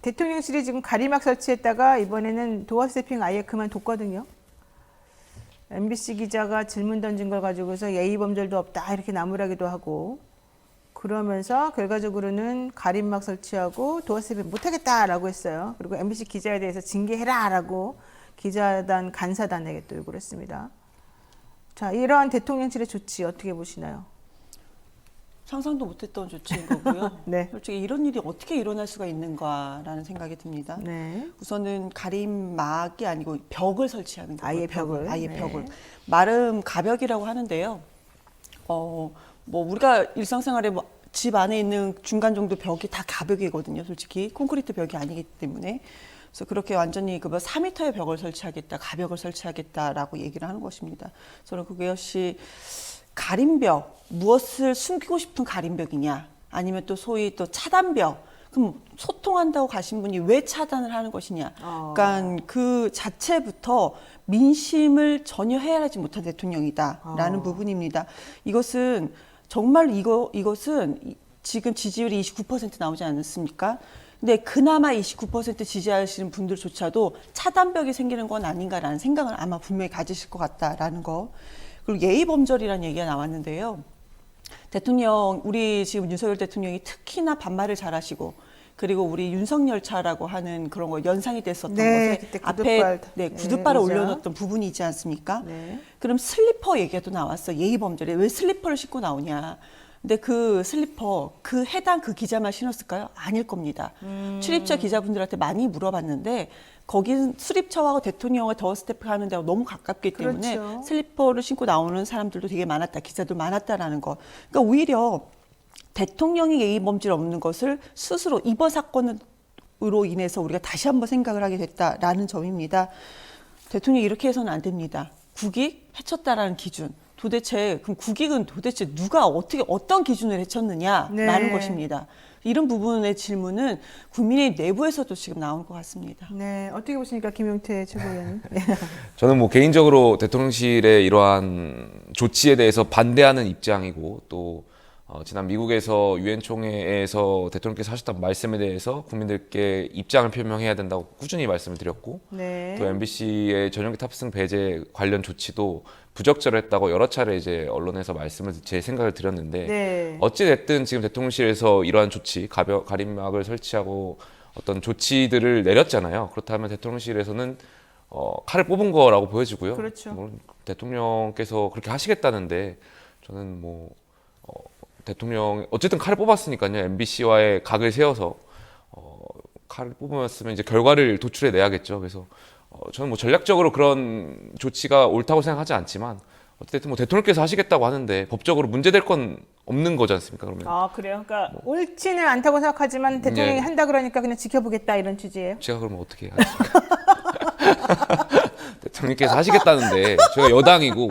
대통령실이 지금 가리막 설치했다가 이번에는 도어 스태핑 아예 그만뒀거든요. MBC 기자가 질문 던진 걸 가지고서 예의 범절도 없다 이렇게 나무라기도 하고 그러면서 결과적으로는 가림막 설치하고 도어 스태핑 못하겠다라고 했어요. 그리고 MBC 기자에 대해서 징계해라라고 기자단 간사단에게 또 요구를 했습니다. 자, 이러한 대통령실의 조치 어떻게 보시나요? 상상도 못했던 조치인 거고요. 네. 솔직히 이런 일이 어떻게 일어날 수가 있는가라는 생각이 듭니다. 네. 우선은 가림막이 아니고 벽을 설치하는 거예요. 아예 벽을. 아예 네. 벽을. 나름 가벽이라고 하는데요. 뭐 우리가 일상생활에 뭐 집 안에 있는 중간 정도 벽이 다 가벽이거든요. 솔직히 콘크리트 벽이 아니기 때문에. 그래서 그렇게 완전히 4m의 벽을 설치하겠다, 가벽을 설치하겠다라고 얘기를 하는 것입니다. 저는 그것이 가림벽, 무엇을 숨기고 싶은 가림벽이냐, 아니면 또 소위 또 차단벽, 그럼 소통한다고 가신 분이 왜 차단을 하는 것이냐. 그러니까 그 자체부터 민심을 전혀 헤아리지 못한 대통령이다라는 부분입니다. 이것은 정말 이것은 지금 지지율이 29% 나오지 않았습니까? 근데 그나마 29% 지지하시는 분들조차도 차단벽이 생기는 건 아닌가라는 생각을 아마 분명히 가지실 것 같다라는 거. 그리고 예의범절이라는 얘기가 나왔는데요. 대통령, 우리 지금 윤석열 대통령이 특히나 반말을 잘하시고, 그리고 우리 윤석열차라고 하는 그런 거 연상이 됐었던 네, 것에 구두발, 앞에 구두발을 그죠. 올려놓았던 부분이 있지 않습니까? 네. 그럼 슬리퍼 얘기가 또 나왔어. 예의범절에 왜 슬리퍼를 신고 나오냐? 근데 그 슬리퍼 해당 기자만 신었을까요? 아닐 겁니다. 출입처 기자분들한테 많이 물어봤는데 거긴 출입처하고 대통령과 더어 스태프 하는 데가 너무 가깝기 때문에 그렇죠. 슬리퍼를 신고 나오는 사람들도 되게 많았다. 기자도 많았다라는 거. 그러니까 오히려 대통령이 예의범절 없는 것을 스스로 이번 사건으로 인해서 우리가 다시 한번 생각을 하게 됐다라는 점입니다. 대통령이 이렇게 해서는 안 됩니다. 국익 해쳤다라는 기준. 도대체 그럼 국익은 도대체 누가 어떤 기준을 해쳤느냐라는 네. 것입니다. 이런 부분의 질문은 국민의힘 내부에서도 지금 나온 것 같습니다. 네, 어떻게 보십니까, 김용태 최고위원? 저는 뭐 개인적으로 대통령실의 이러한 조치에 대해서 반대하는 입장이고 또 지난 미국에서 유엔 총회에서 대통령께서 하셨던 말씀에 대해서 국민들께 입장을 표명해야 된다고 꾸준히 말씀을 드렸고 네. 또 MBC의 전용기 탑승 배제 관련 조치도 부적절했다고 여러 차례 이제 언론에서 제 생각을 드렸는데 네. 어찌 됐든 지금 대통령실에서 이러한 조치 가림막을 설치하고 어떤 조치들을 내렸잖아요. 그렇다면 대통령실에서는 칼을 뽑은 거라고 보여지고요. 그렇죠. 물론 대통령께서 그렇게 하시겠다는데 저는 대통령 어쨌든 칼을 뽑았으니까요. MBC와의 각을 세워서 칼을 뽑았으면 이제 결과를 도출해 내야겠죠. 그래서 저는 전략적으로 그런 조치가 옳다고 생각하지 않지만 어쨌든 대통령께서 하시겠다고 하는데 법적으로 문제될 건 없는 거지 않습니까? 그러면 아, 그래요? 그러니까 옳지는 않다고 생각하지만 대통령이 예. 한다 그러니까 그냥 지켜보겠다 이런 취지예요? 제가 그러면 어떻게 하겠습니까? 대통령께서 하시겠다는데 제가 여당이고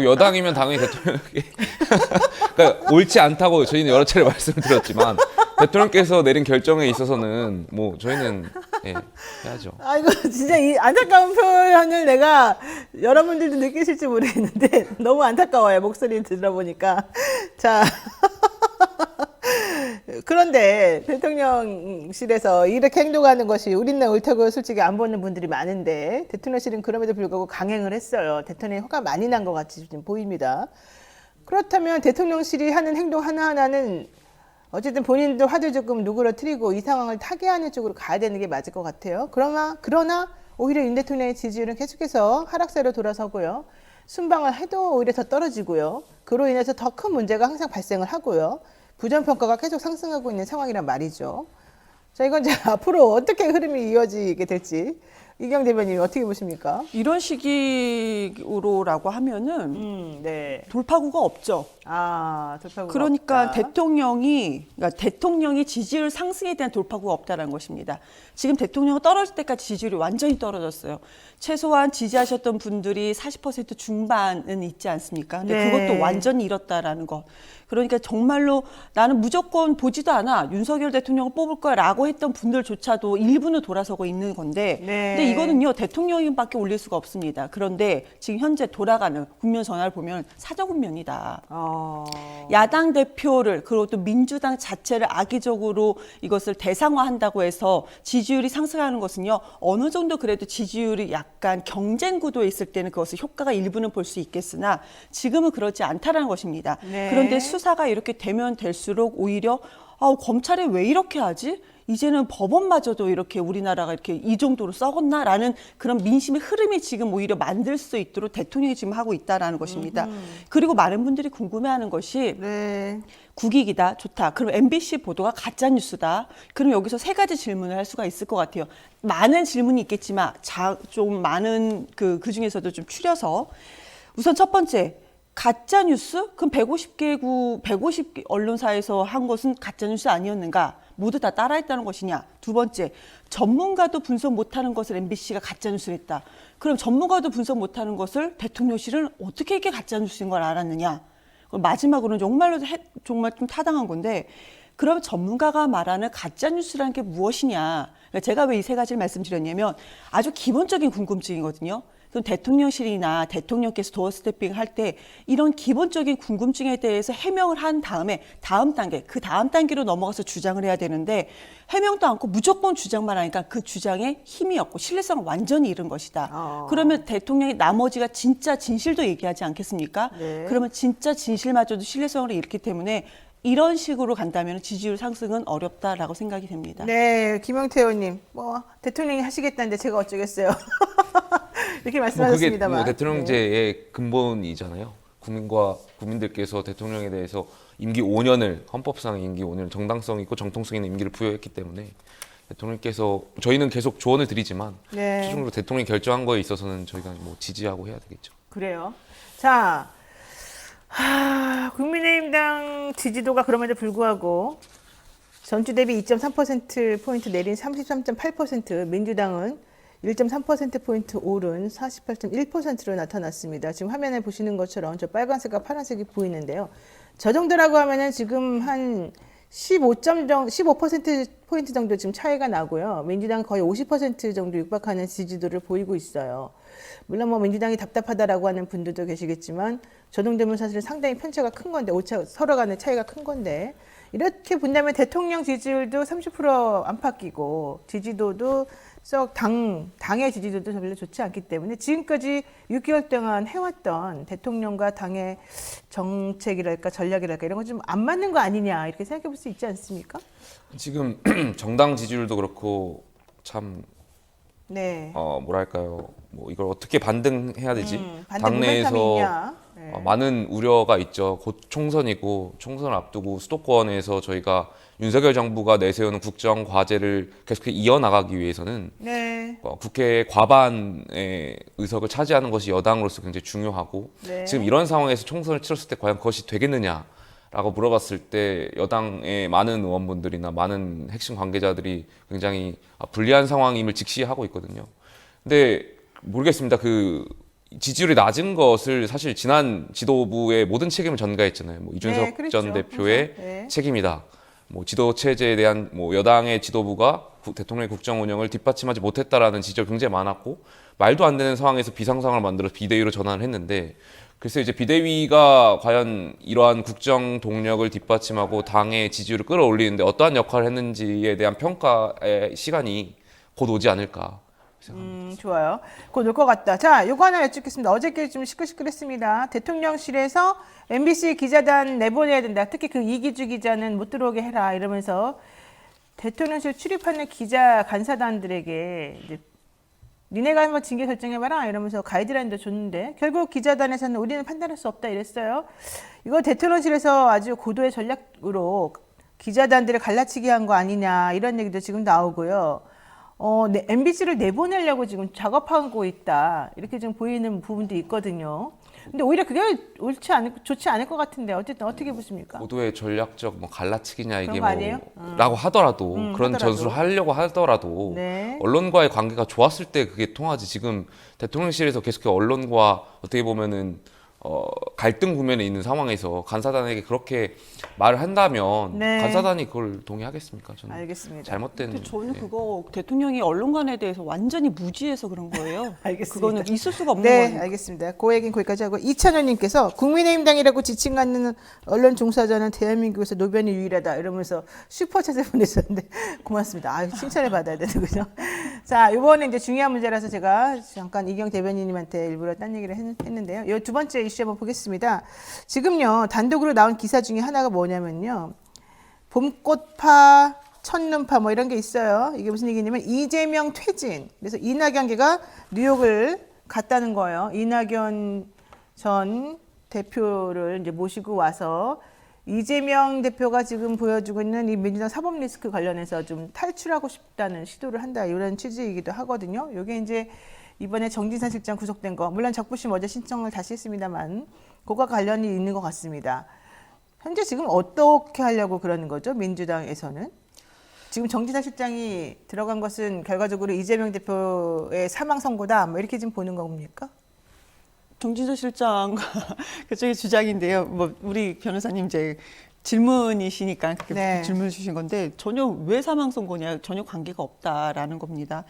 여당이면 당연히 대통령에게 그러니까 옳지 않다고 저희는 여러 차례 말씀을 드렸지만 대통령께서 내린 결정에 있어서는 저희는 해야죠. 아이고, 진짜 이 안타까운 표현을 내가 여러분들도 느끼실지 모르겠는데 너무 안타까워요, 목소리 들어보니까. 자, 그런데 대통령실에서 이렇게 행동하는 것이 우리는 옳다고 솔직히 안 보는 분들이 많은데 대통령실은 그럼에도 불구하고 강행을 했어요. 대통령이 화가 많이 난 것 같이 좀 보입니다. 그렇다면 대통령실이 하는 행동 하나하나는 어쨌든 본인도 화를 조금 누그러뜨리고 이 상황을 타개하는 쪽으로 가야 되는 게 맞을 것 같아요. 그러나 오히려 윤 대통령의 지지율은 계속해서 하락세로 돌아서고요. 순방을 해도 오히려 더 떨어지고요. 그로 인해서 더 큰 문제가 항상 발생을 하고요. 부정평가가 계속 상승하고 있는 상황이란 말이죠. 자, 이건 이제 앞으로 어떻게 흐름이 이어지게 될지 이경 대변인이 어떻게 보십니까? 이런 시기로라고 하면은 네. 돌파구가 없죠. 돌파구가 그러니까 없다. 대통령이 지지율 상승에 대한 돌파구가 없다는 것입니다. 지금 대통령이 떨어질 때까지 지지율이 완전히 떨어졌어요. 최소한 지지하셨던 분들이 40% 중반은 있지 않습니까? 근데 네. 그것도 완전히 잃었다라는 거. 그러니까 정말로 나는 무조건 보지도 않아. 윤석열 대통령을 뽑을 거야라고 했던 분들조차도 일부는 돌아서고 있는 건데 네. 근데 이거는요. 대통령밖에 올릴 수가 없습니다. 그런데 지금 현재 돌아가는 국면 전화를 보면 사정훈련이다. 야당 대표를 그리고 또 민주당 자체를 악의적으로 이것을 대상화한다고 해서 지지율이 상승하는 것은요. 어느 정도 그래도 지지율이 약간 경쟁 구도에 있을 때는 그것을 효과가 일부는 볼 수 있겠으나 지금은 그렇지 않다라는 것입니다. 네. 그런데 수사가 이렇게 되면 될수록 오히려 검찰이 왜 이렇게 하지? 이제는 법원마저도 이렇게 우리나라가 이렇게 이 정도로 썩었나라는 그런 민심의 흐름이 지금 오히려 만들 수 있도록 대통령이 지금 하고 있다라는 것입니다. 그리고 많은 분들이 궁금해하는 것이 네. 국익이다, 좋다. 그럼 MBC 보도가 가짜 뉴스다. 그럼 여기서 세 가지 질문을 할 수가 있을 것 같아요. 많은 질문이 있겠지만 좀 많은 그 중에서도 좀 추려서 우선 첫 번째. 가짜 뉴스? 그럼 150개 언론사에서 한 것은 가짜 뉴스 아니었는가? 모두 다 따라했다는 것이냐? 두 번째, 전문가도 분석 못하는 것을 MBC가 가짜 뉴스를 했다. 그럼 전문가도 분석 못하는 것을 대통령실은 어떻게 이게 가짜 뉴스인 걸 알았느냐? 그럼 마지막으로는 정말 좀 타당한 건데, 그럼 전문가가 말하는 가짜 뉴스라는 게 무엇이냐? 그러니까 제가 왜 이 세 가지를 말씀드렸냐면 아주 기본적인 궁금증이거든요. 그럼 대통령실이나 대통령께서 도어 스태핑 할 때 이런 기본적인 궁금증에 대해서 해명을 한 다음에 다음 단계로 넘어가서 주장을 해야 되는데 해명도 않고 무조건 주장만 하니까 그 주장에 힘이 없고 신뢰성을 완전히 잃은 것이다. 그러면 대통령이 나머지가 진짜 진실도 얘기하지 않겠습니까? 네. 그러면 진짜 진실마저도 신뢰성을 잃기 때문에 이런 식으로 간다면 지지율 상승은 어렵다라고 생각이 됩니다. 네, 김영태 의원님, 뭐 대통령이 하시겠다는데 제가 어쩌겠어요. 이렇게 그게 말씀하셨습니다만. 대통령제의 근본이잖아요. 국민들께서 대통령에 대해서 임기 5년을 헌법상 임기 5년 정당성 있고 정통성 있는 임기를 부여했기 때문에 대통령께서 저희는 계속 조언을 드리지만 네. 최종적으로 대통령이 결정한 거에 있어서는 저희가 뭐 지지하고 해야 되겠죠. 그래요. 자, 국민의힘당 지지도가 그럼에도 불구하고 전주 대비 2.3%포인트 내린 33.8%, 민주당은 1.3%포인트 오른 48.1%로 나타났습니다. 지금 화면에 보시는 것처럼 저 빨간색과 파란색이 보이는데요. 저 정도라고 하면은 지금 한 15%포인트 정도 지금 차이가 나고요. 민주당 거의 50% 정도 육박하는 지지도를 보이고 있어요. 물론 뭐 민주당이 답답하다라고 하는 분들도 계시겠지만 저 정도면 사실 상당히 편차가 큰 건데 서로 간의 차이가 큰 건데 이렇게 본다면 대통령 지지율도 30% 안팎이고 지지도도 썩 당의 지지도도 별로 좋지 않기 때문에 지금까지 6개월 동안 해왔던 대통령과 당의 정책이랄까 전략이랄까 이런 거 좀 안 맞는 거 아니냐 이렇게 생각해 볼 수 있지 않습니까? 지금 정당 지지율도 그렇고 참 네. 뭐랄까요? 뭐 이걸 어떻게 반등해야 되지? 반대 모멘텀이 당내에서 있냐? 네. 많은 우려가 있죠. 곧 총선이고 총선을 앞두고 수도권에서 저희가 윤석열 정부가 내세우는 국정 과제를 계속해서 이어나가기 위해서는 네. 국회 과반의 의석을 차지하는 것이 여당으로서 굉장히 중요하고 네. 지금 이런 상황에서 총선을 치렀을 때 과연 그것이 되겠느냐라고 물어봤을 때 여당의 많은 의원분들이나 많은 핵심 관계자들이 굉장히 불리한 상황임을 직시하고 있거든요. 근데 모르겠습니다. 그 지지율이 낮은 것을 사실 지난 지도부의 모든 책임을 전가했잖아요. 뭐 이준석 네, 그랬죠. 전 대표의 네. 책임이다. 뭐 지도 체제에 대한 뭐 여당의 지도부가 대통령의 국정 운영을 뒷받침하지 못했다라는 지적이 굉장히 많았고 말도 안 되는 상황에서 비상상황을 만들어서 비대위로 전환을 했는데 그래서 이제 비대위가 과연 이러한 국정 동력을 뒷받침하고 당의 지지율을 끌어올리는데 어떠한 역할을 했는지에 대한 평가의 시간이 곧 오지 않을까. 좋아요. 곧 올 것 같다. 자, 요거 하나 여쭙겠습니다. 어저께 좀 시끌시끌했습니다. 대통령실에서 MBC 기자단 내보내야 된다. 특히 그 이기주 기자는 못 들어오게 해라 이러면서 대통령실 출입하는 기자 간사단들에게 이제 니네가 한번 징계 결정해봐라 이러면서 가이드라인도 줬는데 결국 기자단에서는 우리는 판단할 수 없다 이랬어요. 이거 대통령실에서 아주 고도의 전략으로 기자단들을 갈라치기 한 거 아니냐 이런 얘기도 지금 나오고요. MBC를 내보내려고 지금 작업하고 있다. 이렇게 좀 보이는 부분도 있거든요. 근데 오히려 그게 좋지 않을 것 같은데 어쨌든 어떻게 보십니까? 고도의 전략적 뭐 갈라치기냐 이게 그런 거 아니에요? 라고 하더라도 그런 하더라도. 전술을 하려고 하더라도 네. 언론과의 관계가 좋았을 때 그게 통하지 지금 대통령실에서 계속 언론과 어떻게 보면은 갈등 국면에 있는 상황에서 간사단에게 그렇게 말을 한다면 네. 간사단이 그걸 동의하겠습니까? 저는 알겠습니다. 잘못된. 근데 저는 예. 그거 대통령이 언론관에 대해서 완전히 무지해서 그런 거예요. 알겠습니다. 그거는 있을 수가 없는 네, 거예요. 알겠습니다. 그 얘기는 거기까지 하고 이찬원님께서 국민의힘당이라고 지칭하는 언론 종사자는 대한민국에서 노변이 유일하다 이러면서 슈퍼챗을 보내셨는데 고맙습니다. 아, 칭찬을 받아야 되는군요. 자, 이번에 이제 중요한 문제라서 제가 잠깐 이경 대변인님한테 일부러 딴 얘기를 했는데요. 이 두 번째 이슈 한번 보겠습니다. 지금요 단독으로 나온 기사 중에 하나가 뭐냐면요. 봄꽃파 첫눈파 뭐 이런 게 있어요. 이게 무슨 얘기냐면 이재명 퇴진. 그래서 이낙연계가 뉴욕을 갔다는 거예요. 이낙연 전 대표를 이제 모시고 와서 이재명 대표가 지금 보여주고 있는 이 민주당 사법 리스크 관련해서 좀 탈출하고 싶다는 시도를 한다. 이런 취지이기도 하거든요. 이게 이제 이번에 정진상 실장 구속된 거, 물론 적부심 어제 신청을 다시 했습니다만 그거와 관련이 있는 것 같습니다. 현재 지금 어떻게 하려고 그러는 거죠? 민주당에서는? 지금 정진상 실장이 들어간 것은 결과적으로 이재명 대표의 사망 선고다. 뭐 이렇게 지금 보는 겁니까? 정진석 실장 그쪽의 주장인데요. 뭐 우리 변호사님 이제 질문이시니까 그렇게 네. 질문을 주신 건데 전혀 왜 사망 선고냐 전혀 관계가 없다라는 겁니다.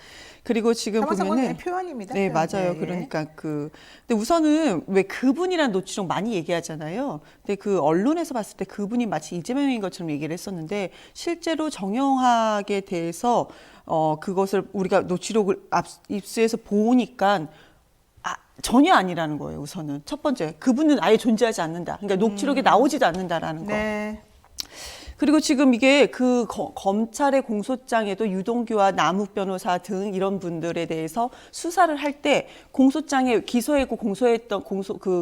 그리고 지금 사망 선고는 보면은 표현입니다. 네, 표현. 맞아요. 네. 그러니까 근데 우선은 왜 그분이란 노출을 많이 얘기하잖아요. 근데 그 언론에서 봤을 때 그분이 마치 이재명인 것처럼 얘기를 했었는데 실제로 정영학에 대해서 그것을 우리가 노출록을 입수해서 보니까 전혀 아니라는 거예요. 우선은 첫 번째 그분은 아예 존재하지 않는다. 그러니까 녹취록에 나오지도 않는다라는 거. 네. 그리고 지금 이게 그 검찰의 공소장에도 유동규와 남욱 변호사 등 이런 분들에 대해서 수사를 할 때 공소장에 기소했고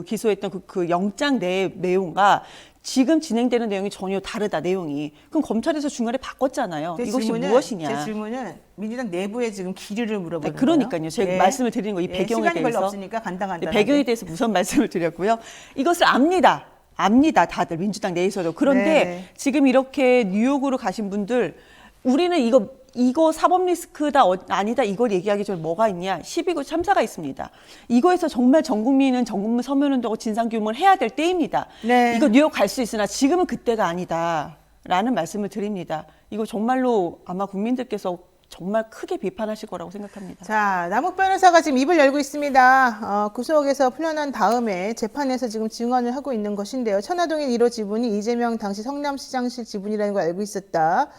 기소했던 그 영장 내용과 지금 진행되는 내용이 전혀 다르다 내용이. 그럼 검찰에서 중간에 바꿨잖아요. 이것이 무엇이냐? 제 질문은 민주당 내부에 지금 기류를 물어보는 거예요. 그러니까요. 제가 말씀을 드리는 거 이 배경에 시간이 대해서. 별로 없으니까 간단간단하게. 배경에 대해서 우선 말씀을 드렸고요. 이것을 압니다. 다들 민주당 내에서도. 그런데 네. 지금 이렇게 뉴욕으로 가신 분들 우리는 이거 사법 리스크다 아니다 이걸 얘기하기 전에 뭐가 있냐 12구 참사가 있습니다. 이거에서 정말 전 국민은 전국민 서면운동하고 진상규명을 해야 될 때입니다. 네. 이거 뉴욕 갈 수 있으나 지금은 그때가 아니다라는 말씀을 드립니다. 이거 정말로 아마 국민들께서 정말 크게 비판하실 거라고 생각합니다. 자, 남욱 변호사가 지금 입을 열고 있습니다. 구속에서 풀려난 다음에 재판에서 지금 증언을 하고 있는 것인데요. 천화동인 1호 지분이 이재명 당시 성남시장실 지분이라는 걸 알고 있었다.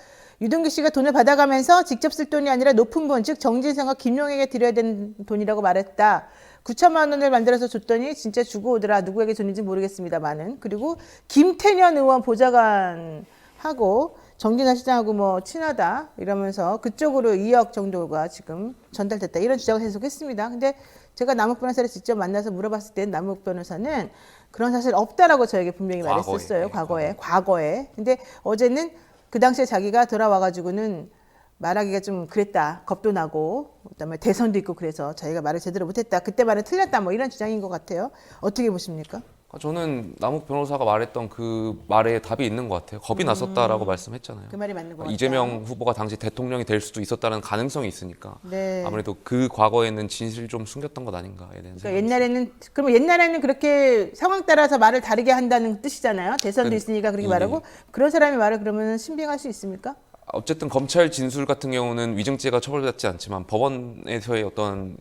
유동규 씨가 돈을 받아가면서 직접 쓸 돈이 아니라 높은 분, 즉 정진상과 김용에게 드려야 되는 돈이라고 말했다. 9천만 원을 만들어서 줬더니 진짜 주고 오더라. 누구에게 줬는지 모르겠습니다만은. 그리고 김태년 의원 보좌관하고 정진상 시장하고 뭐 친하다 이러면서 그쪽으로 2억 정도가 지금 전달됐다 이런 주장을 계속했습니다. 근데 제가 남욱 변호사를 직접 만나서 물어봤을 때 남욱 변호사는 그런 사실 없다라고 저에게 분명히 말했었어요. 과거에. 근데 어제는 그 당시에 자기가 돌아와가지고는 말하기가 좀 그랬다. 겁도 나고 그다음에 대선도 있고 그래서 자기가 말을 제대로 못했다. 그때 말은 틀렸다. 뭐 이런 주장인 것 같아요. 어떻게 보십니까? 저는 남욱 변호사가 말했던 그 말에 답이 있는 것 같아요. 겁이 났었다라고 말씀했잖아요. 그 말이 맞는 것 같아요. 이재명 후보가 당시 대통령이 될 수도 있었다는 가능성이 있으니까 네. 아무래도 그 과거에는 진실을 좀 숨겼던 것 아닌가에 대한 그러니까 옛날에는 그렇게 상황 따라서 말을 다르게 한다는 뜻이잖아요. 대선도 있으니까 그렇게 말하고 그런 사람이 말을 그러면 신빙할 수 있습니까? 어쨌든 검찰 진술 같은 경우는 위증죄가 처벌받지 않지만 법원에서의 어떤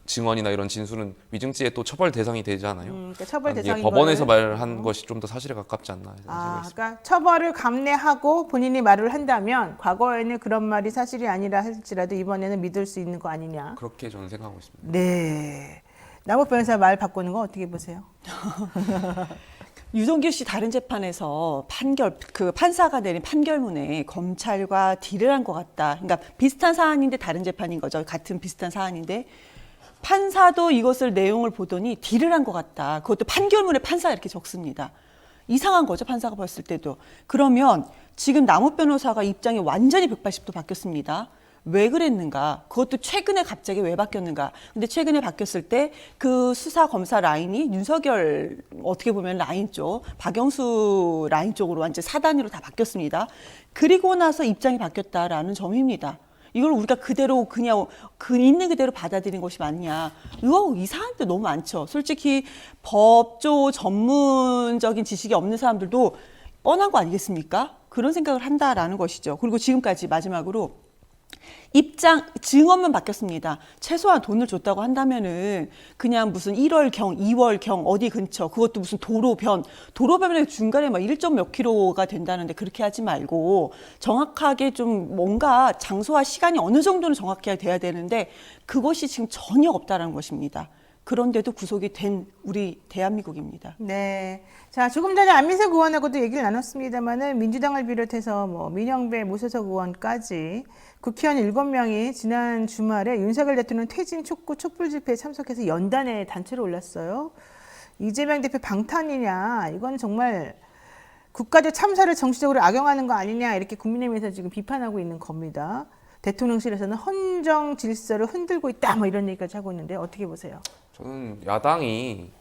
증언이나 이런 진술은 위증죄에 또 처벌 대상이 되잖아요. 그러니까 처벌 대상인 법원에서 거를. 말한 것이 좀 더 사실에 가깝지 않나 생각했습니다. 그러니까 처벌을 감내하고 본인이 말을 한다면 과거에는 그런 말이 사실이 아니라 할지라도 이번에는 믿을 수 있는 거 아니냐. 그렇게 저는 생각하고 있습니다. 네. 남욱 변호사 말 바꾸는 거 어떻게 보세요? 유동규 씨 다른 재판에서 판사가 내린 판결문에 검찰과 딜을 한 것 같다. 그러니까 비슷한 사안인데 다른 재판인 거죠. 같은 비슷한 사안인데 판사도 이것을 내용을 보더니 딜을 한 것 같다. 그것도 판결문에 판사가 이렇게 적습니다. 이상한 거죠. 판사가 봤을 때도. 그러면 지금 남욱 변호사가 입장이 완전히 180도 바뀌었습니다. 왜 그랬는가? 그것도 최근에 갑자기 왜 바뀌었는가? 근데 최근에 바뀌었을 때 그 수사 검사 라인이 윤석열 어떻게 보면 라인 쪽, 박영수 라인 쪽으로 완전 사단위로 다 바뀌었습니다. 그리고 나서 입장이 바뀌었다라는 점입니다. 이걸 우리가 그대로 그냥 있는 그대로 받아들이는 것이 맞냐. 이거 이상한 데 너무 많죠. 솔직히 법조 전문적인 지식이 없는 사람들도 뻔한 거 아니겠습니까? 그런 생각을 한다라는 것이죠. 그리고 지금까지 마지막으로 증언만 바뀌었습니다. 최소한 돈을 줬다고 한다면은 그냥 무슨 1월경, 2월경 어디 근처 그것도 무슨 도로변에 중간에 막 1점 몇 킬로가 된다는데 그렇게 하지 말고 정확하게 좀 뭔가 장소와 시간이 어느 정도는 정확해야 돼야 되는데 그것이 지금 전혀 없다라는 것입니다. 그런데도 구속이 된 우리 대한민국입니다. 네. 자, 조금 전에 안민석 의원하고도 얘기를 나눴습니다만은 민주당을 비롯해서 뭐 민영배, 무소속 의원까지 국회의원 7명이 지난 주말에 윤석열 대통령 퇴진 촉구 촛불 집회에 참석해서 연단에 단체로 올랐어요. 이재명 대표 방탄이냐? 이건 정말 국가적 참사를 정치적으로 악용하는 거 아니냐? 이렇게 국민의힘에서 지금 비판하고 있는 겁니다. 대통령실에서는 헌정 질서를 흔들고 있다, 뭐 이런 얘기까지 하고 있는데 어떻게 보세요? 저는 야당이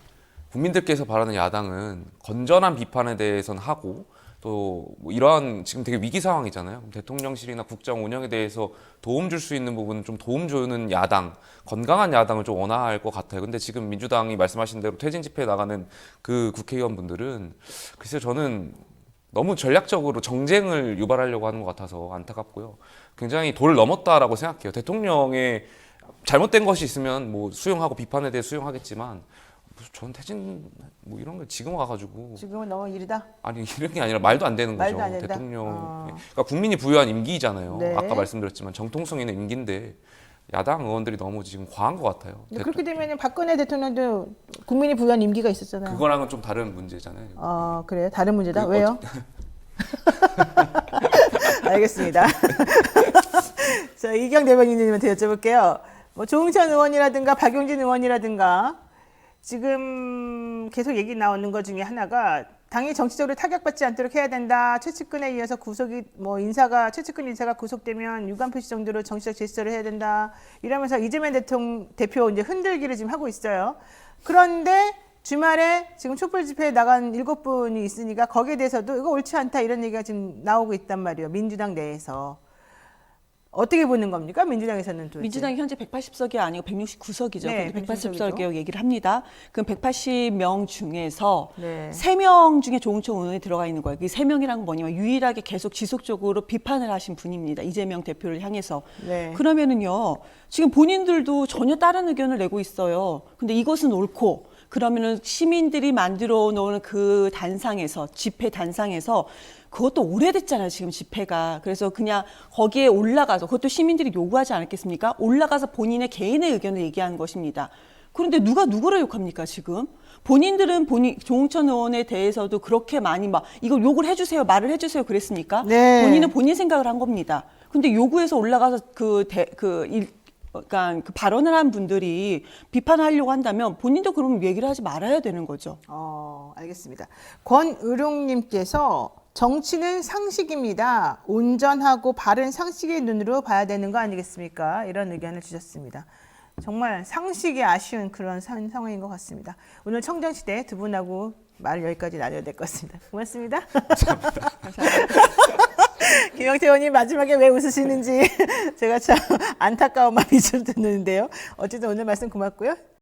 국민들께서 바라는 야당은 건전한 비판에 대해서는 하고 또뭐 이러한 지금 되게 위기 상황이잖아요. 대통령실이나 국정 운영에 대해서 도움 줄 수 있는 부분은 좀 도움 주는 야당, 건강한 야당을 좀 원할 것 같아요. 근데 지금 민주당이 말씀하신 대로 퇴진 집회에 나가는 그 국회의원분들은 글쎄요, 저는 너무 전략적으로 정쟁을 유발하려고 하는 것 같아서 안타깝고요. 굉장히 도를 넘었다라고 생각해요. 대통령의 잘못된 것이 있으면 뭐 수용하고 비판에 대해 수용하겠지만 전 퇴진 뭐 이런 거 지금 와가지고 지금은 너무 이르다? 아니 이런 게 아니라 말도 안 되는 거죠. 말도 안 된다? 대통령 그러니까 국민이 부여한 임기잖아요. 네. 아까 말씀드렸지만 정통성 있는 임기인데 야당 의원들이 너무 지금 과한 것 같아요. 근데 그렇게 되면 박근혜 대통령도 국민이 부여한 임기가 있었잖아요. 그거랑은 좀 다른 문제잖아요. 그래요? 다른 문제다? 그 왜요? 알겠습니다. 자, 이경 대변인님한테 여쭤볼게요. 뭐 조응천 의원이라든가 박용진 의원이라든가 지금 계속 얘기 나오는 것 중에 하나가 당이 정치적으로 타격받지 않도록 해야 된다. 최측근에 이어서 구속이 최측근 인사가 구속되면 유감 표시 정도로 정치적 제스처를 해야 된다. 이러면서 이재명 대표 이제 흔들기를 지금 하고 있어요. 그런데 주말에 지금 촛불 집회에 나간 7분이 있으니까 거기에 대해서도 이거 옳지 않다 이런 얘기가 지금 나오고 있단 말이에요. 민주당 내에서. 어떻게 보는 겁니까? 민주당에서는 도대체. 민주당이 현재 180석이 아니고 169석이죠. 네, 180석이라고 얘기를 합니다. 그럼 180명 중에서 네. 3명 중에 조응천 의원이 들어가 있는 거예요. 그 3명이란 건 뭐냐면 유일하게 계속 지속적으로 비판을 하신 분입니다. 이재명 대표를 향해서. 네. 그러면은요, 지금 본인들도 전혀 다른 의견을 내고 있어요. 근데 이것은 옳고, 그러면은 시민들이 만들어 놓은 그 단상에서, 집회 단상에서 그것도 오래됐잖아요, 지금 집회가. 그래서 그냥 거기에 올라가서, 그것도 시민들이 요구하지 않았겠습니까? 올라가서 본인의 개인의 의견을 얘기하는 것입니다. 그런데 누가 누구를 욕합니까, 지금? 본인들은 조응천 의원에 대해서도 그렇게 많이 이거 욕을 해주세요, 말을 해주세요, 그랬습니까? 네. 본인은 본인 생각을 한 겁니다. 근데 요구해서 올라가서 그러니까 그 발언을 한 분들이 비판하려고 한다면 본인도 그럼 얘기를 하지 말아야 되는 거죠. 알겠습니다. 권의룡님께서 정치는 상식입니다. 온전하고 바른 상식의 눈으로 봐야 되는 거 아니겠습니까? 이런 의견을 주셨습니다. 정말 상식이 아쉬운 그런 상황인 것 같습니다. 오늘 청정시대 두 분하고 말을 여기까지 나눠야 될 것 같습니다. 고맙습니다. 감사합니다. 김영태 의원님 마지막에 왜 웃으시는지 제가 참 안타까운 마음이 좀 드는데요. 어쨌든 오늘 말씀 고맙고요.